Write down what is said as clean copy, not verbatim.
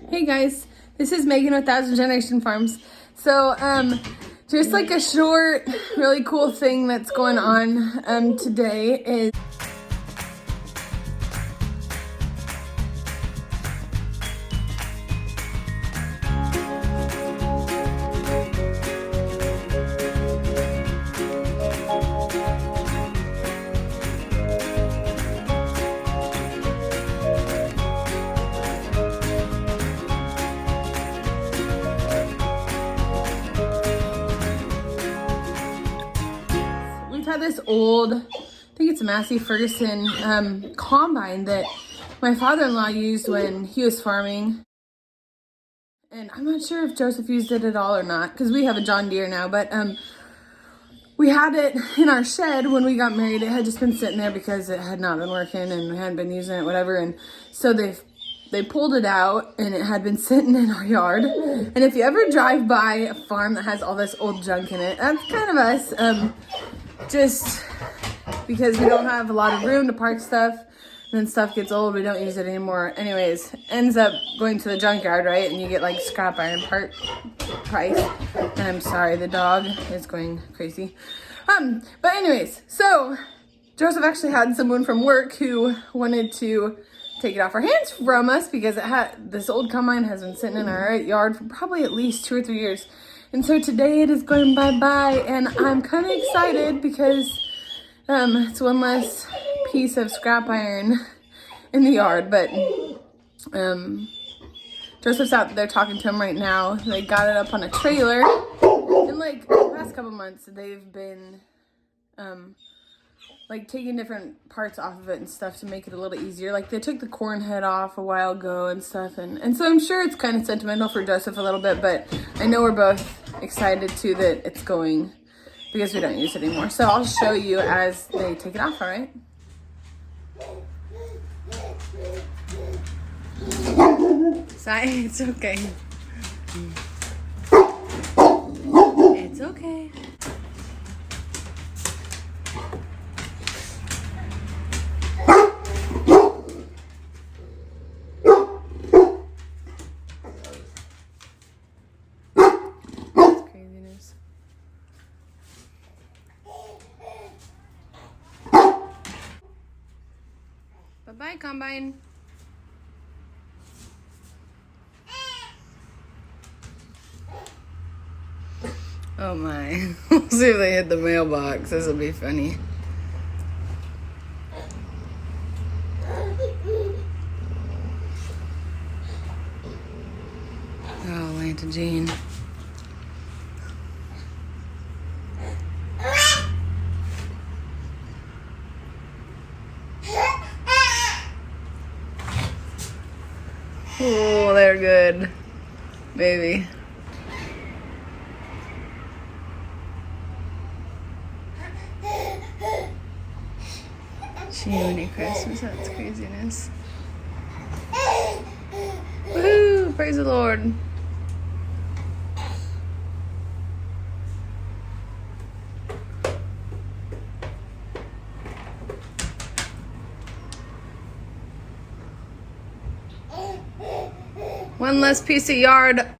Hey guys, this is Megan with Thousand Generation Farms. So, just like a short, really cool thing that's going on today is we've had this old, I think it's a Massey Ferguson combine that my father-in-law used when he was farming. And I'm not sure if Joseph used it at all or not, because we have a John Deere now, but we had it in our shed when we got married. It had just been sitting there because it had not been working and we hadn't been using it, whatever. And so they pulled it out and it had been sitting in our yard. And if you ever drive by a farm that has all this old junk in it, that's kind of us. Just because we don't have a lot of room to park stuff, and then stuff gets old, we don't use it anymore. Anyways, ends up going to the junkyard, right? And you get like scrap iron part price. And I'm sorry, the dog is going crazy. But anyways, so Joseph actually had someone from work who wanted to take it off our hands from us because this old combine has been sitting in our yard for probably at least 2 or 3 years. And so today it is going bye-bye, and I'm kind of excited because it's one less piece of scrap iron in the yard. But Joseph's out there talking to him right now. They got it up on a trailer, and like the past couple months they've been like taking different parts off of it and stuff to make it a little easier. Like they took the corn head off a while ago and stuff, and so I'm sure it's kind of sentimental for Joseph a little bit, but I know we're both excited too that it's going because we don't use it anymore. So I'll show you as they take it off, all right? Sorry, it's okay. It's okay. Bye-bye, Combine. Oh my. We'll see if they hit the mailbox. This will be funny. Oh, Lanta Jean. Oh, they're good, baby. Jiminy Christmas, that's craziness. Woohoo! Praise the Lord. One less piece of yard